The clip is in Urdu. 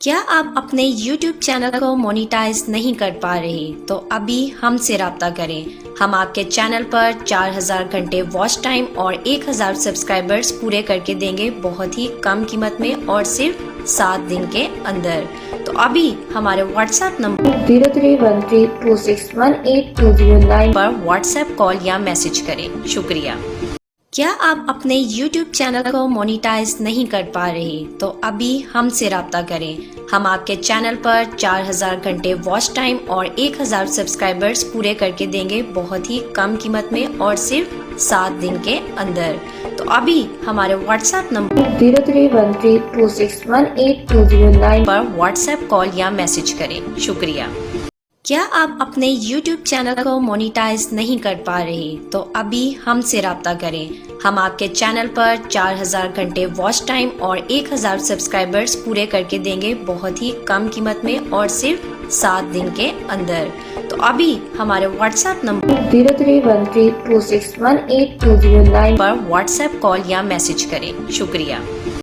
کیا آپ اپنے یوٹیوب چینل کو مونیٹائز نہیں کر پا رہے تو ابھی ہم سے رابطہ کریں۔ ہم آپ کے چینل پر 4000 گھنٹے واچ ٹائم اور 1000 سبسکرائبرز پورے کر کے دیں گے بہت ہی کم قیمت میں اور صرف 7 دن کے اندر۔ تو ابھی ہمارے واٹس ایپ نمبر 0313261820 پر واٹس ایپ کال یا میسج کریں۔ شکریہ۔ کیا آپ اپنے یوٹیوب چینل کو مونیٹائز نہیں کر پا رہے تو ابھی ہم سے رابطہ کریں۔ ہم آپ کے چینل پر 4000 گھنٹے واچ ٹائم اور 1000 سبسکرائبرز پورے کر کے دیں گے بہت ہی کم قیمت میں اور صرف 7 دن کے اندر۔ تو ابھی ہمارے واٹس ایپ نمبر 0313261820 پر واٹس ایپ کال یا میسج کریں۔ شکریہ۔ کیا آپ اپنے یوٹیوب چینل کو مونیٹائز نہیں کر پا رہے تو ابھی ہم سے رابطہ کریں۔ ہم آپ کے چینل پر 4000 گھنٹے واچ ٹائم اور 1000 سبسکرائبرز پورے کر کے دیں گے بہت ہی کم قیمت میں اور صرف 7 دن کے اندر۔ تو ابھی ہمارے واٹس ایپ نمبر 0313261820 پر واٹس ایپ کال یا میسج کریں۔ شکریہ۔